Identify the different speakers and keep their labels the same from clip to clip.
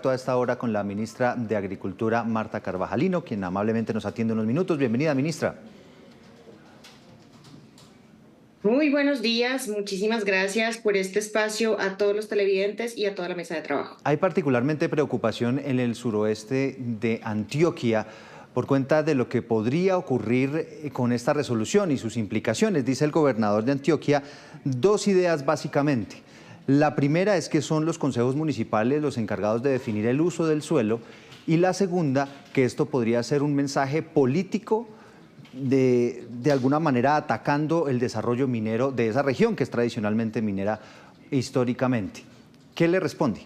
Speaker 1: contacto a esta hora con la ministra de Agricultura, Marta Carvajalino, quien amablemente nos atiende unos minutos. Bienvenida, ministra.
Speaker 2: Muy buenos días, muchísimas gracias por este espacio a todos los televidentes y a toda la mesa de trabajo.
Speaker 1: Hay particularmente preocupación en el suroeste de Antioquia por cuenta de lo que podría ocurrir con esta resolución y sus implicaciones. Dice el gobernador de Antioquia dos ideas básicamente. La primera es que son los consejos municipales los encargados de definir el uso del suelo, y la segunda, que esto podría ser un mensaje político de alguna manera atacando el desarrollo minero de esa región, que es tradicionalmente minera históricamente. ¿Qué le responde?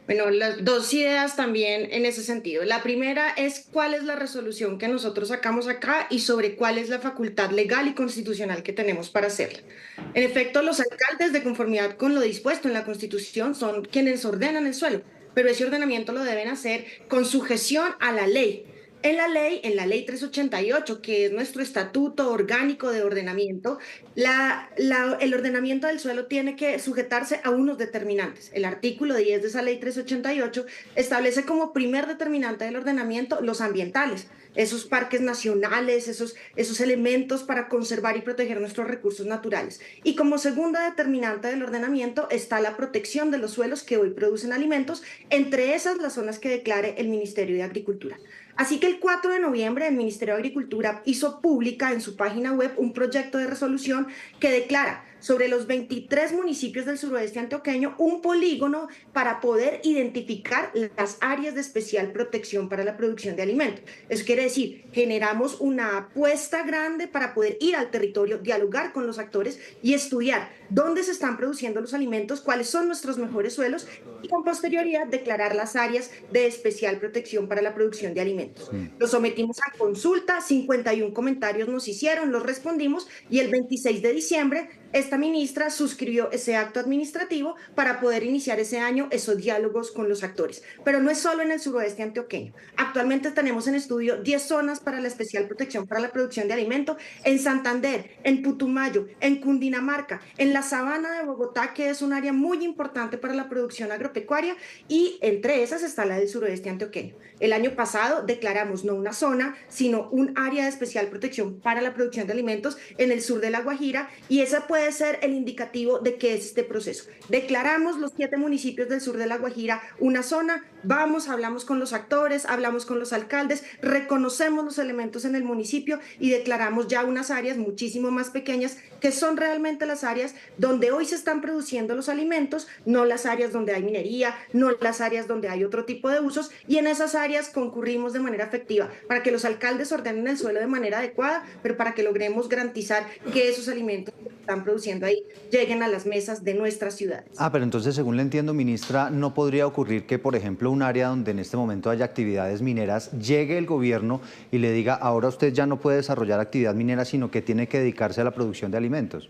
Speaker 2: Bueno, las dos ideas también en ese sentido. La primera es cuál es la resolución que nosotros sacamos acá y sobre cuál es la facultad legal y constitucional que tenemos para hacerla. En efecto, los alcaldes, de conformidad con lo dispuesto en la Constitución, son quienes ordenan el suelo, pero ese ordenamiento lo deben hacer con sujeción a la ley. En la ley 388, que es nuestro estatuto orgánico de ordenamiento, el ordenamiento del suelo tiene que sujetarse a unos determinantes. El artículo 10 de esa ley 388 establece como primer determinante del ordenamiento los ambientales, esos parques nacionales, esos elementos para conservar y proteger nuestros recursos naturales. Y como segunda determinante del ordenamiento está la protección de los suelos que hoy producen alimentos, entre esas las zonas que declare el Ministerio de Agricultura. Así que el 4 de noviembre el Ministerio de Agricultura hizo pública en su página web un proyecto de resolución que declara sobre los 23 municipios del suroeste antioqueño un polígono para poder identificar las áreas de especial protección para la producción de alimentos. Eso quiere decir, generamos una apuesta grande para poder ir al territorio, dialogar con los actores y estudiar dónde se están produciendo los alimentos, cuáles son nuestros mejores suelos y con posterioridad declarar las áreas de especial protección para la producción de alimentos. Lo sometimos a consulta, 51 comentarios nos hicieron, los respondimos y el 26 de diciembre esta ministra suscribió ese acto administrativo para poder iniciar ese año esos diálogos con los actores. Pero no es solo en el suroeste antioqueño. Actualmente tenemos en estudio 10 zonas para la especial protección para la producción de alimento en Santander, en Putumayo, en Cundinamarca, en la sabana de Bogotá, que es un área muy importante para la producción agropecuaria, y entre esas está la del suroeste antioqueño. El año pasado declaramos no una zona, sino un área de especial protección para la producción de alimentos en el sur de La Guajira, y esa puede ser el indicativo de qué es este proceso. Declaramos los 7 municipios del sur de La Guajira una zona, hablamos con los actores, hablamos con los alcaldes, reconocemos los elementos en el municipio y declaramos ya unas áreas muchísimo más pequeñas que son realmente las áreas donde hoy se están produciendo los alimentos, no las áreas donde hay minería, no las áreas donde hay otro tipo de usos, y en esas áreas concurrimos de manera efectiva para que los alcaldes ordenen el suelo de manera adecuada, pero para que logremos garantizar que esos alimentos que están produciendo ahí lleguen a las mesas de nuestras ciudades.
Speaker 1: Pero entonces, según le entiendo, ministra, ¿no podría ocurrir que, por ejemplo, un área donde en este momento haya actividades mineras, llegue el gobierno y le diga, ahora usted ya no puede desarrollar actividad minera, sino que tiene que dedicarse a la producción de alimentos?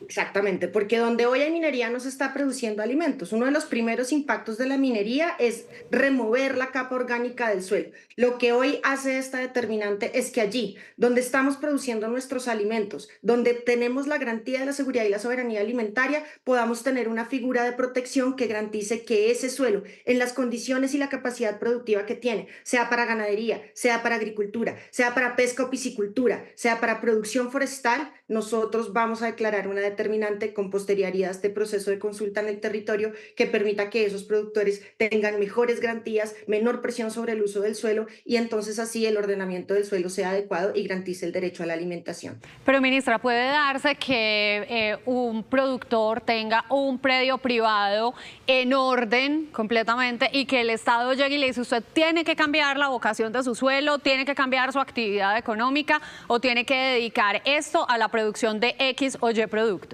Speaker 2: Exactamente, porque donde hoy hay minería no se está produciendo alimentos. Uno de los primeros impactos de la minería es remover la capa orgánica del suelo. Lo que hoy hace esta determinante es que allí, donde estamos produciendo nuestros alimentos, donde tenemos la garantía de la seguridad y la soberanía alimentaria, podamos tener una figura de protección que garantice que ese suelo, en las condiciones y la capacidad productiva que tiene, sea para ganadería, sea para agricultura, sea para pesca o piscicultura, sea para producción forestal, nosotros vamos a declarar una determinante con posterioridad a este proceso de consulta en el territorio que permita que esos productores tengan mejores garantías, menor presión sobre el uso del suelo, y entonces así el ordenamiento del suelo sea adecuado y garantice el derecho a la alimentación.
Speaker 3: Pero, ministra, ¿puede darse que un productor tenga un predio privado en orden completamente y que el Estado llegue y le dice, usted tiene que cambiar la vocación de su suelo, tiene que cambiar su actividad económica o tiene que dedicar esto a la producción de X o Y producto?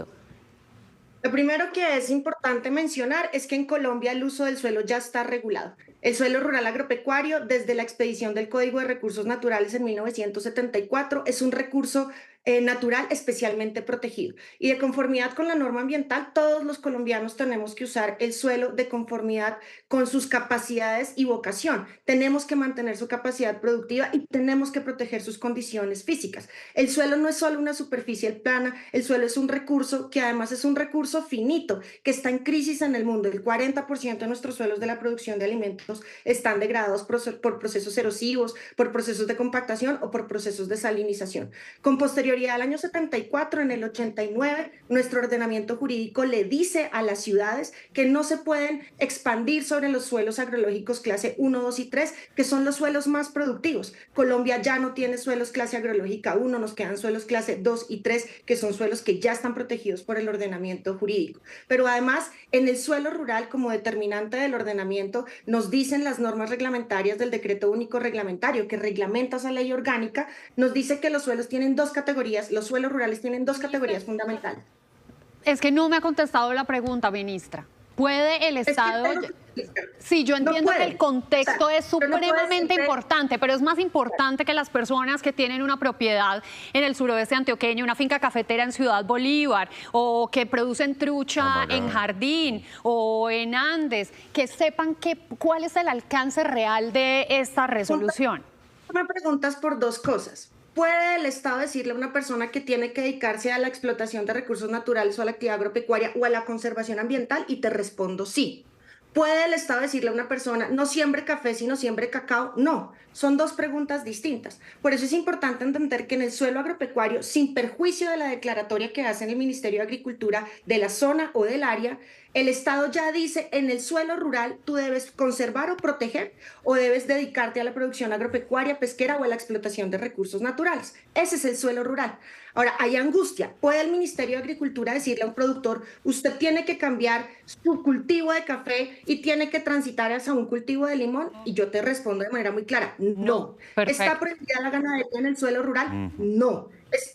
Speaker 2: Lo primero que es importante mencionar es que en Colombia el uso del suelo ya está regulado. El suelo rural agropecuario, desde la expedición del Código de Recursos Naturales en 1974, es un recurso natural especialmente protegido. Y de conformidad con la norma ambiental, todos los colombianos tenemos que usar el suelo de conformidad con sus capacidades y vocación. Tenemos que mantener su capacidad productiva y tenemos que proteger sus condiciones físicas. El suelo no es solo una superficie plana, el suelo es un recurso que además es un recurso finito, que está en crisis en el mundo. El 40% de nuestros suelos de la producción de alimentos están degradados por procesos erosivos, por procesos de compactación o por procesos de salinización. Con posterioridad al año 74, en el 89, nuestro ordenamiento jurídico le dice a las ciudades que no se pueden expandir sobre los suelos agrológicos clase 1, 2 y 3, que son los suelos más productivos. Colombia ya no tiene suelos clase agrológica 1, nos quedan suelos clase 2 y 3, que son suelos que ya están protegidos por el ordenamiento jurídico. Pero además, en el suelo rural, como determinante del ordenamiento, nos dicen las normas reglamentarias del Decreto Único Reglamentario, que reglamenta esa ley orgánica, nos dice que los suelos tienen dos categorías, los suelos rurales tienen dos categorías fundamentales.
Speaker 3: Es que no me ha contestado la pregunta, ministra. ¿Puede el Estado...? Sí, yo entiendo que el contexto es supremamente importante, pero es más importante que las personas que tienen una propiedad en el suroeste antioqueño, una finca cafetera en Ciudad Bolívar, o que producen trucha en Jardín o en Andes, que sepan cuál es el alcance real de esta resolución.
Speaker 2: Me preguntas por dos cosas. ¿Puede el Estado decirle a una persona que tiene que dedicarse a la explotación de recursos naturales o a la actividad agropecuaria o a la conservación ambiental? Y te respondo sí. ¿Puede el Estado decirle a una persona, no siembre café, sino siembre cacao? No, son dos preguntas distintas. Por eso es importante entender que en el suelo agropecuario, sin perjuicio de la declaratoria que hace en el Ministerio de Agricultura de la zona o del área, el Estado ya dice, en el suelo rural tú debes conservar o proteger o debes dedicarte a la producción agropecuaria, pesquera o a la explotación de recursos naturales. Ese es el suelo rural. Ahora, hay angustia. ¿Puede el Ministerio de Agricultura decirle a un productor, usted tiene que cambiar su cultivo de café y tiene que transitar hacia un cultivo de limón? Y yo te respondo de manera muy clara, no. ¿Está prohibida la ganadería en el suelo rural? No.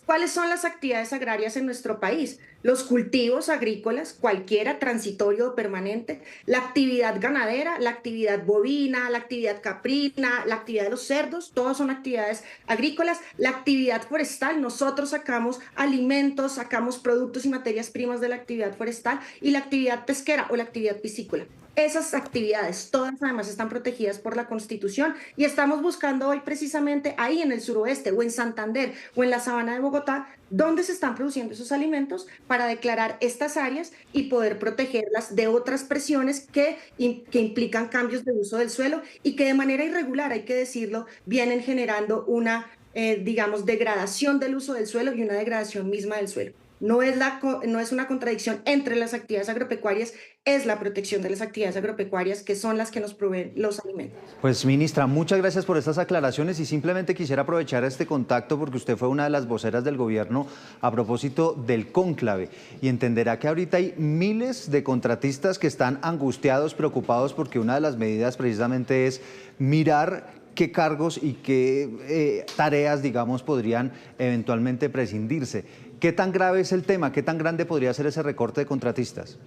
Speaker 2: ¿Cuáles son las actividades agrarias en nuestro país? Los cultivos agrícolas, cualquiera, transitorio o permanente, la actividad ganadera, la actividad bovina, la actividad caprina, la actividad de los cerdos, todas son actividades agrícolas, la actividad forestal, nosotros sacamos alimentos, sacamos productos y materias primas de la actividad forestal, y la actividad pesquera o la actividad piscícola. Esas actividades, todas además están protegidas por la Constitución y estamos buscando hoy precisamente ahí en el suroeste o en Santander o en la sabana de Bogotá, dónde se están produciendo esos alimentos para declarar estas áreas y poder protegerlas de otras presiones que implican cambios de uso del suelo y que de manera irregular, hay que decirlo, vienen generando una, digamos, degradación del uso del suelo y una degradación misma del suelo. No es una contradicción entre las actividades agropecuarias, es la protección de las actividades agropecuarias que son las que nos proveen los alimentos.
Speaker 1: Pues ministra, muchas gracias por estas aclaraciones y simplemente quisiera aprovechar este contacto porque usted fue una de las voceras del gobierno a propósito del cónclave y entenderá que ahorita hay miles de contratistas que están angustiados, preocupados porque una de las medidas precisamente es mirar qué cargos y qué tareas, digamos, podrían eventualmente prescindirse. ¿Qué tan grave es el tema? ¿Qué tan grande podría ser ese recorte de contratistas?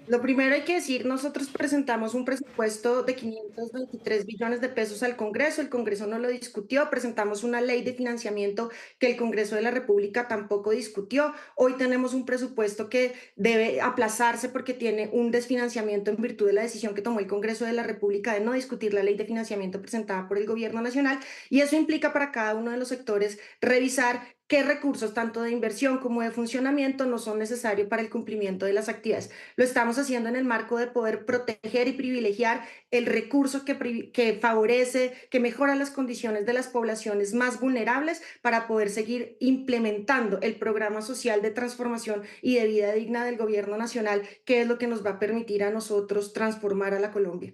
Speaker 2: Lo primero hay que decir, nosotros presentamos un presupuesto de 523 billones de pesos al Congreso, el Congreso no lo discutió, presentamos una ley de financiamiento que el Congreso de la República tampoco discutió, hoy tenemos un presupuesto que debe aplazarse porque tiene un desfinanciamiento en virtud de la decisión que tomó el Congreso de la República de no discutir la ley de financiamiento presentada por el Gobierno Nacional, y eso implica para cada uno de los sectores revisar qué recursos, tanto de inversión como de funcionamiento, no son necesarios para el cumplimiento de las actividades. Lo estamos haciendo en el marco de poder proteger y privilegiar el recurso que favorece, que mejora las condiciones de las poblaciones más vulnerables para poder seguir implementando el programa social de transformación y de vida digna del Gobierno Nacional, que es lo que nos va a permitir a nosotros transformar a la Colombia.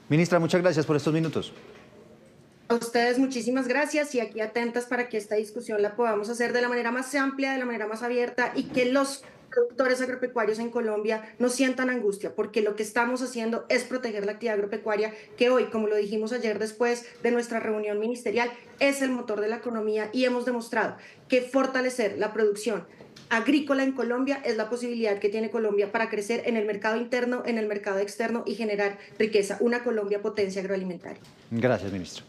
Speaker 1: Ministra, muchas gracias por estos minutos.
Speaker 2: A ustedes muchísimas gracias y aquí atentas para que esta discusión la podamos hacer de la manera más amplia, de la manera más abierta y que los productores agropecuarios en Colombia no sientan angustia, porque lo que estamos haciendo es proteger la actividad agropecuaria que hoy, como lo dijimos ayer después de nuestra reunión ministerial, es el motor de la economía y hemos demostrado que fortalecer la producción agrícola en Colombia es la posibilidad que tiene Colombia para crecer en el mercado interno, en el mercado externo y generar riqueza, una Colombia potencia agroalimentaria.
Speaker 1: Gracias, ministro.